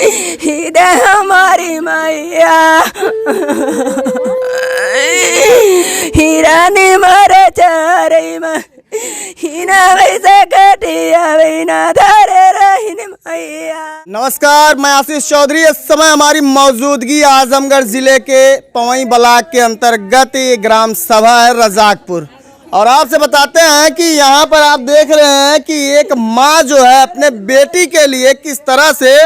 हीरा हमारी मैया हीरा ने मारा चारे में हीना वैसा कटिया बिना धारे रहीन मैया। नमस्कार, मैं आशीष चौधरी। इस समय हमारी मौजूदगी आजमगढ़ जिले के पवई ब्लॉक के अंतर्गत ग्राम सभा है रजाकपुर। और आपसे बताते हैं कि यहाँ पर आप देख रहे हैं कि एक माँ जो है अपने बेटी के लिए किस तरह से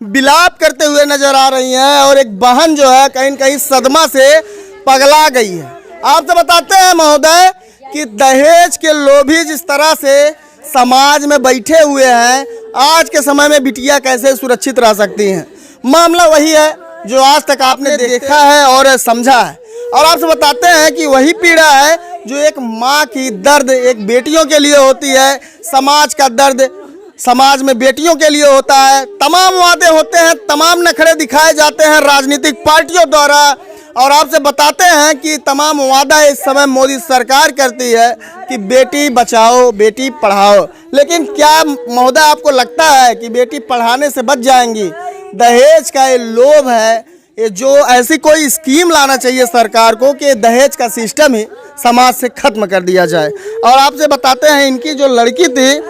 विलाप करते हुए नजर आ रही हैं और एक बहन जो है कहीं न कहीं सदमा से पगला गई है। आपसे बताते हैं महोदय कि दहेज के लोभी जिस तरह से समाज में बैठे हुए हैं, आज के समय में बिटिया कैसे सुरक्षित रह सकती हैं। मामला वही है जो आज तक आपने देखा है और समझा है। और आपसे बताते हैं कि वही पीड़ा है जो एक माँ की दर्द एक बेटियों के लिए होती है, समाज का दर्द समाज में बेटियों के लिए होता है। तमाम वादे होते हैं, तमाम नखरे दिखाए जाते हैं राजनीतिक पार्टियों द्वारा। और आपसे बताते हैं कि तमाम वादा इस समय मोदी सरकार करती है कि बेटी बचाओ बेटी पढ़ाओ, लेकिन क्या महोदय आपको लगता है कि बेटी पढ़ाने से बच जाएंगी? दहेज का ये लोभ है, ये जो ऐसी कोई स्कीम लाना चाहिए सरकार को कि दहेज का सिस्टम ही समाज से खत्म कर दिया जाए। और आपसे बताते हैं इनकी जो लड़की थी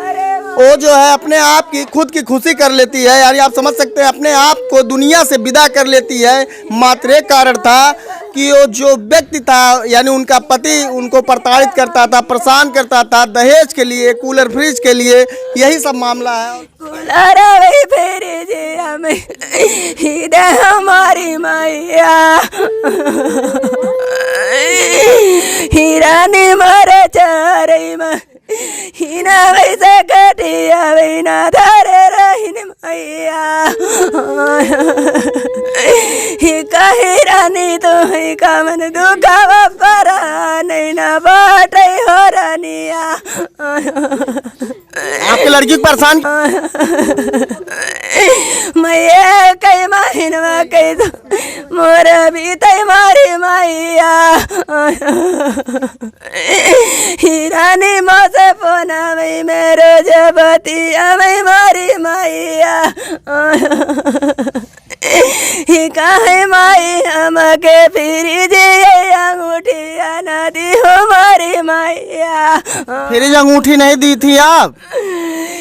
वो जो है अपने आप की खुद की खुशी कर लेती है, यानी आप समझ सकते हैं अपने आप को दुनिया से विदा कर लेती है। मात्र एक कारण था कि वो जो व्यक्ति था यानी उनका पति उनको प्रताड़ित करता था, परेशान करता था दहेज के लिए, कूलर फ्रिज के लिए, यही सब मामला है। हमारी मैया हीरा ने मारा चारे में हीना वैसा कटिया बिना धारे रहीन मैया। ही कही रानी तो ही का मन दुखावा परा नहीं ना बाटे हो रानिया। आपकी लड़की को परेशान मैया कई महीना कई तो मोरा भी तय मारी मैया। हीरा ने मासे पोना में मेरो जबती अमई मारी मैया। ही कहे माई हमके फिर जे अंगूठिया न दी हमारी मैया। फ्रिज अंगूठी नहीं दी थी आप?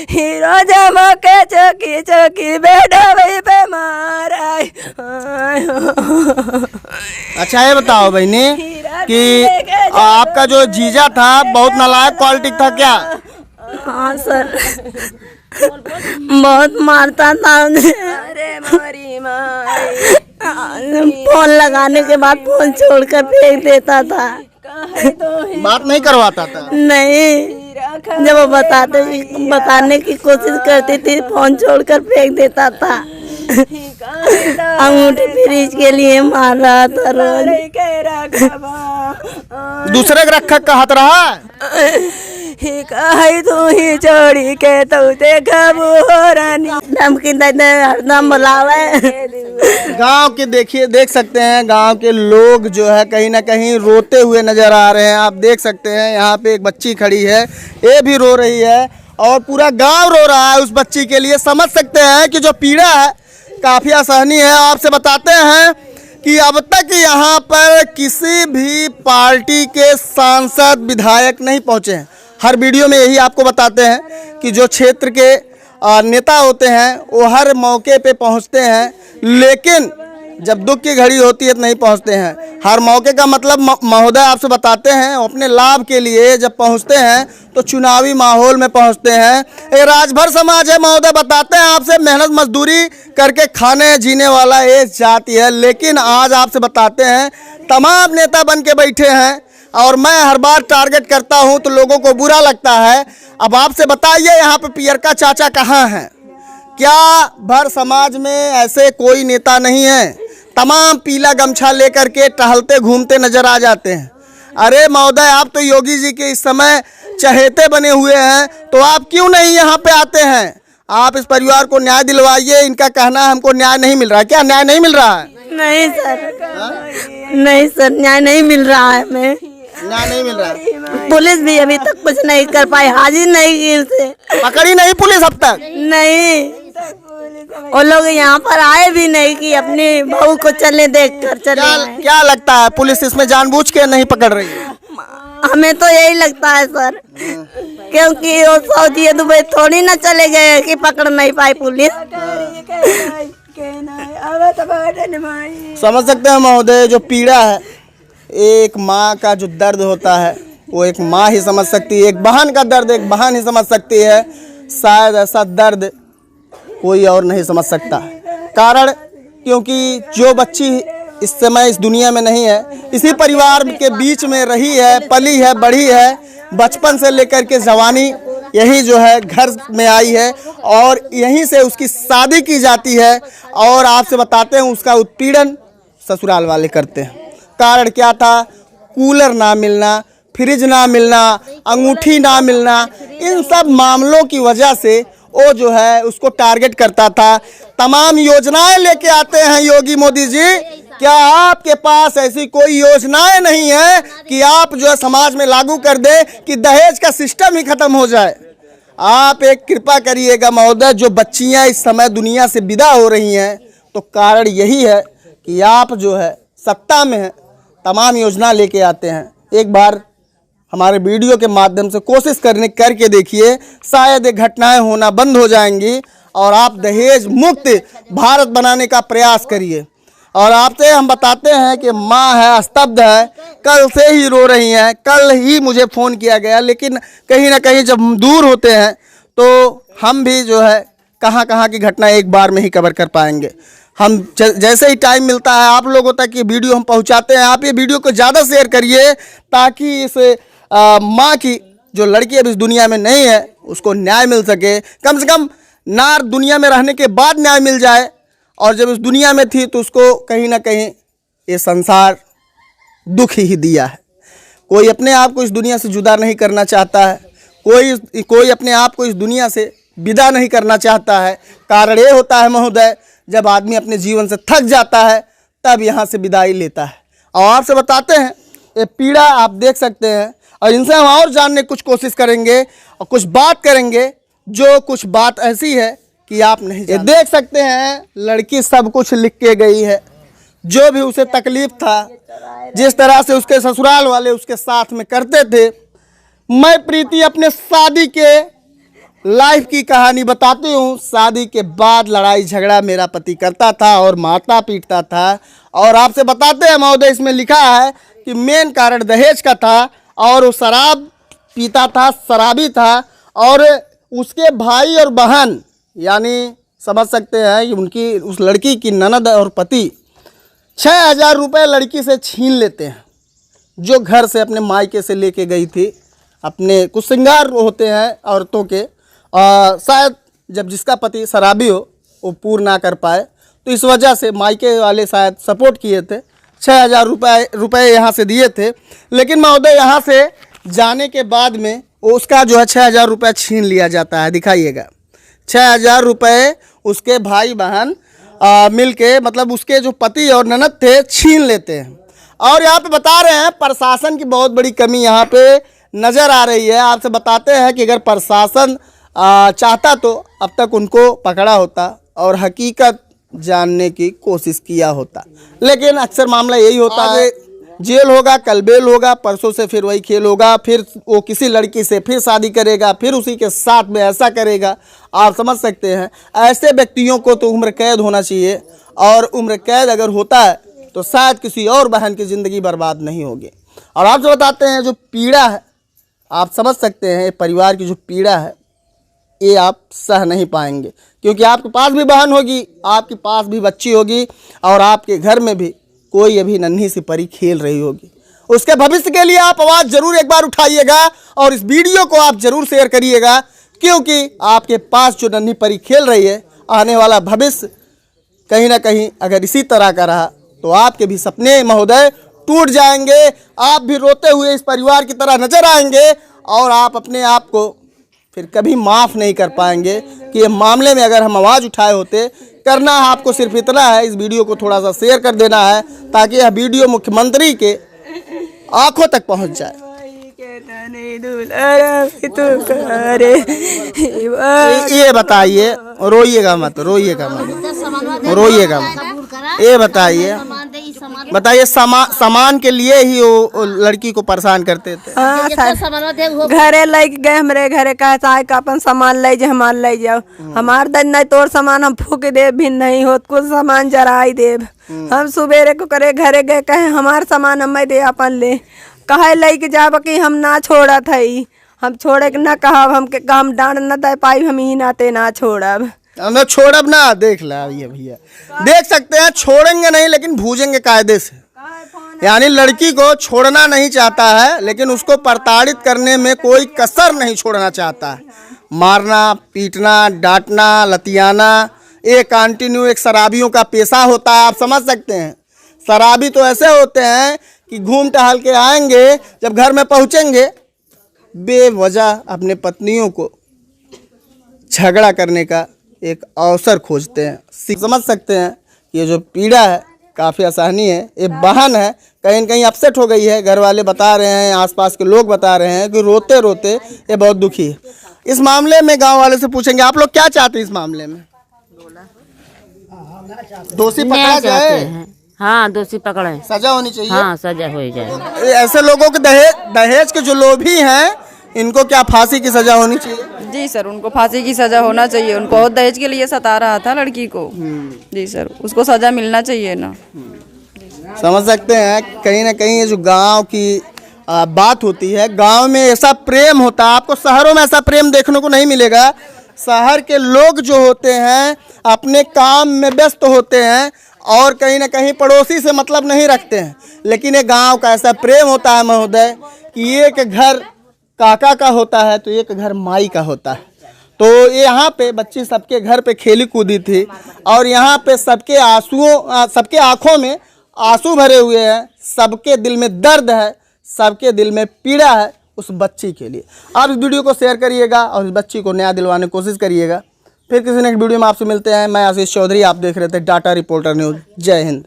हीरो जमा के चौकी चौकी बेटा वही पे मारा। अच्छा ये बताओ बहनी कि आपका जो जीजा था बहुत नालायक क्वालिटी था क्या? हाँ सर, बहुत मारता था। अरे मारी माई, फोन लगाने के बाद फोन छोड़कर फेंक देता था। बात नहीं करवाता था? नहीं, जब वो बताने की कोशिश करती थी फोन छोड़कर फेंक देता था। अंगूठी फ्रिज के लिए मार रहा था रोज। दूसरे के रखा कहत रहा ही कही तू ही चोरी के तो देखा रानी धमकी हरदम बुलावे। गांव के देख सकते हैं गांव के लोग जो है कहीं ना कहीं रोते हुए नजर आ रहे हैं। आप देख सकते हैं यहाँ पे एक बच्ची खड़ी है, ये भी रो रही है और पूरा गांव रो रहा है उस बच्ची के लिए। समझ सकते हैं कि जो पीड़ा है काफ़ी असहनीय है। आपसे बताते हैं कि अब तक यहाँ पर किसी भी पार्टी के सांसद विधायक नहीं पहुँचे हैं। हर वीडियो में यही आपको बताते हैं कि जो क्षेत्र के नेता होते हैं वो हर मौके पे पहुँचते हैं, लेकिन जब दुख की घड़ी होती है तो नहीं पहुँचते हैं। हर मौके का मतलब महोदय आपसे बताते हैं अपने लाभ के लिए जब पहुँचते हैं तो चुनावी माहौल में पहुँचते हैं। ये राजभर समाज है महोदय, बताते हैं आपसे मेहनत मजदूरी करके खाने जीने वाला ये जाति है। लेकिन आज आपसे बताते हैं तमाम नेता बन के बैठे हैं और मैं हर बार टारगेट करता हूं तो लोगों को बुरा लगता है। अब आपसे बताइए यहाँ पे पियरका चाचा कहाँ हैं? क्या भर समाज में ऐसे कोई नेता नहीं है? तमाम पीला गमछा लेकर के टहलते घूमते नजर आ जाते हैं। अरे महोदय, आप तो योगी जी के इस समय चहेते बने हुए हैं, तो आप क्यों नहीं यहाँ पे आते हैं? आप इस परिवार को न्याय दिलवाइए। इनका कहना है हमको न्याय नहीं मिल रहा है। क्या न्याय नहीं मिल रहा है? नहीं सर, नहीं सर, न्याय नहीं मिल रहा है। हमें न्याय नहीं मिल रहा है। पुलिस भी अभी तक कुछ नहीं कर पाई, हाजिर नहीं की उसे। पकड़ी नहीं पुलिस अब तक? नहीं, वो लोग यहाँ पर आए भी नहीं कि अपनी बहू को चले देख कर चले आए। क्या लगता है पुलिस इसमें जानबूझ के नहीं पकड़ रही है? हमें तो यही लगता है सर, क्योंकि वो सऊदी दुबई थोड़ी ना चले गए कि पकड़ नहीं पाई पुलिस। समझ सकते हैं महोदय, जो पीड़ा है, एक माँ का जो दर्द होता है वो एक माँ ही समझ सकती है, एक बहन का दर्द एक बहन ही समझ सकती है। शायद ऐसा दर्द कोई और नहीं समझ सकता। कारण क्योंकि जो बच्ची इस समय इस दुनिया में नहीं है, इसी परिवार के बीच में रही है, पली है, बढ़ी है, बचपन से लेकर के जवानी यही जो है घर में आई है और यहीं से उसकी शादी की जाती है। और आपसे बताते हैं उसका उत्पीड़न ससुराल वाले करते हैं। कारण क्या था? कूलर ना मिलना, फ्रिज ना मिलना, अंगूठी ना मिलना, इन सब मामलों की वजह से वो जो है उसको टारगेट करता था। तमाम योजनाएं लेके आते हैं योगी मोदी जी। क्या आपके पास ऐसी कोई योजनाएं नहीं है कि आप जो है समाज में लागू कर दे कि दहेज का सिस्टम ही खत्म हो जाए? आप एक कृपा करिएगा महोदय, जो बच्चियां इस समय दुनिया से विदा हो रही हैं तो कारण यही है कि आप जो है सत्ता में हैं, तमाम योजना लेके आते हैं। एक बार हमारे वीडियो के माध्यम से कोशिश करके देखिए, शायद ये घटनाएं होना बंद हो जाएंगी और आप दहेज मुक्त भारत बनाने का प्रयास करिए। और आपसे हम बताते हैं कि माँ है, स्तब्ध है, कल से ही रो रही हैं। कल ही मुझे फ़ोन किया गया, लेकिन कहीं ना कहीं जब हम दूर होते हैं तो हम भी जो है कहाँ कहाँ की घटना एक बार में ही कवर कर पाएंगे। हम जैसे ही टाइम मिलता है आप लोगों तक ये वीडियो हम पहुंचाते हैं। आप ये वीडियो को ज़्यादा शेयर करिए ताकि इस माँ की जो लड़की अब इस दुनिया में नहीं है उसको न्याय मिल सके। कम से कम नार दुनिया में रहने के बाद न्याय मिल जाए, और जब इस दुनिया में थी तो उसको कहीं ना कहीं ये संसार दुख ही दिया है। कोई अपने आप को इस दुनिया से जुदा नहीं करना चाहता है, कोई अपने आप को इस दुनिया से विदा नहीं करना चाहता है। कारण ये होता है महोदय, जब आदमी अपने जीवन से थक जाता है तब यहाँ से विदाई लेता है। और आपसे बताते हैं ये पीड़ा आप देख सकते हैं, और इनसे हम और जानने कुछ कोशिश करेंगे और कुछ बात करेंगे, जो कुछ बात ऐसी है कि आप नहीं जानते। देख सकते हैं लड़की सब कुछ लिख के गई है, जो भी उसे तकलीफ था, जिस तरह से उसके ससुराल वाले उसके साथ में करते थे। मैं प्रीति अपने शादी के लाइफ की कहानी बताती हूँ। शादी के बाद लड़ाई झगड़ा मेरा पति करता था और मारता पीटता था। और आपसे बताते हैं महोदय, इसमें लिखा है कि मेन कारण दहेज का था और वो शराब पीता था, शराबी था। और उसके भाई और बहन, यानी समझ सकते हैं कि उनकी उस लड़की की ननद और पति 6,000 रुपये लड़की से छीन लेते हैं, जो घर से अपने मायके से लेके गई थी। अपने कुछ श्रृंगार होते हैं औरतों के, शायद जब जिसका पति शराबी हो वो पूर्ण ना कर पाए तो इस वजह से मायके वाले शायद सपोर्ट किए थे। 6,000 रुपये यहाँ से दिए थे। लेकिन महोदय यहाँ से जाने के बाद में उसका जो है 6,000 रुपये छीन लिया जाता है। दिखाइएगा, 6,000 रुपये उसके भाई बहन मिल के, मतलब उसके जो पति और ननद थे, छीन लेते हैं। और यहाँ पे बता रहे हैं प्रशासन की बहुत बड़ी कमी यहाँ पे नज़र आ रही है। आपसे बताते हैं कि अगर प्रशासन चाहता तो अब तक उनको पकड़ा होता और हकीकत जानने की कोशिश किया होता। लेकिन अक्सर मामला यही होता है, जेल होगा, कल बेल होगा, परसों से फिर वही खेल होगा, फिर वो किसी लड़की से फिर शादी करेगा, फिर उसी के साथ में ऐसा करेगा। आप समझ सकते हैं, ऐसे व्यक्तियों को तो उम्र कैद होना चाहिए, और उम्र कैद अगर होता है तो शायद किसी और बहन की ज़िंदगी बर्बाद नहीं होगी। और आप जो बताते हैं जो पीड़ा है, आप समझ सकते हैं परिवार की जो पीड़ा है, ये आप सह नहीं पाएंगे, क्योंकि आपके पास भी बहन होगी, आपके पास भी बच्ची होगी, और आपके घर में भी कोई अभी नन्ही सी परी खेल रही होगी। उसके भविष्य के लिए आप आवाज़ जरूर एक बार उठाइएगा और इस वीडियो को आप जरूर शेयर करिएगा, क्योंकि आपके पास जो नन्ही परी खेल रही है, आने वाला भविष्य कहीं ना कहीं अगर इसी तरह का रहा तो आपके भी सपने महोदय टूट जाएंगे। आप भी रोते हुए इस परिवार की तरह नजर आएंगे और आप अपने आप को फिर कभी माफ़ नहीं कर पाएंगे कि ये मामले में अगर हम आवाज़ उठाए होते। करना है आपको सिर्फ इतना है, इस वीडियो को थोड़ा सा शेयर कर देना है ताकि यह वीडियो मुख्यमंत्री के आंखों तक पहुंच जाए। ये बताइए रोइएगा मत, रोइएगा मत, रोइएगा मत। ये बताइए सामान के लिए ही वो लड़की को परेशान करते थे। हाँ सर, घरे लेके गए हमरे घरे कहे चाहे का अपन सामान ले जाए, हमार ले जाओ। हमार दन नहीं तोर सामान हम फूक देव भी नहीं होत, कुछ सामान जराई देव। हम सुबेरे को करे घरे गए कहे हमार सामान हमें दे अपन ले, कहे लेके जाब कि हम ना छोड़ा था, हम छोड़े न कहब, हम डांड न दे पाई, हम ही नाते ना छोड़ब। हम छोड़ब ना, देख ला ये भैया, देख सकते हैं छोड़ेंगे नहीं लेकिन भूजेंगे कायदे से। यानी लड़की को छोड़ना नहीं चाहता है लेकिन उसको प्रताड़ित करने में कोई कसर नहीं छोड़ना चाहता है। मारना, पीटना, डांटना, लतियाना, ये कंटिन्यू एक शराबियों का पेशा होता है। आप समझ सकते हैं, शराबी तो ऐसे होते हैं कि घूम टहल के आएंगे, जब घर में पहुंचेंगे बेवजह अपने पत्नियों को झगड़ा करने का एक अवसर खोजते हैं। समझ सकते हैं ये जो पीड़ा है काफ़ी आसानी है, ये बहन है कहीं न कहीं अपसेट हो गई है। घर वाले बता रहे हैं, आसपास के लोग बता रहे हैं कि रोते रोते ये बहुत दुखी है। इस मामले में गांव वाले से पूछेंगे, आप लोग क्या चाहते हैं इस मामले में? दोषी पकड़ा जाए। हाँ, दोषी पकड़े, सजा होनी चाहिए। हाँ, सजा हो जाए। ऐसे लोगों के दहेज के जो लोभी हैं इनको क्या फांसी की सजा होनी चाहिए? जी सर, उनको फांसी की सजा होना चाहिए। उनको बहुत दहेज के लिए सता रहा था लड़की को। जी सर, उसको सजा मिलना चाहिए ना। समझ सकते हैं कहीं ना कहीं ये जो गांव की बात होती है, गांव में ऐसा प्रेम होता है, आपको शहरों में ऐसा प्रेम देखने को नहीं मिलेगा। शहर के लोग जो होते हैं अपने काम में व्यस्त होते हैं और कहीं ना कहीं पड़ोसी से मतलब नहीं रखते हैं, लेकिन ये गांव का ऐसा प्रेम होता है महोदय कि एक घर काका का होता है तो एक घर माई का होता है। तो यहाँ पे बच्ची सबके घर पे खेली कूदी थी और यहाँ पे सबके आंखों में आंसू भरे हुए हैं, सबके दिल में दर्द है, सबके दिल में पीड़ा है उस बच्ची के लिए। आप इस वीडियो को शेयर करिएगा और इस बच्ची को न्याय दिलवाने की कोशिश करिएगा। फिर किसी नेक्स्ट वीडियो में आपसे मिलते हैं। मैं आशीष चौधरी, आप देख रहे थे डाटा रिपोर्टर न्यूज़। जय हिंद।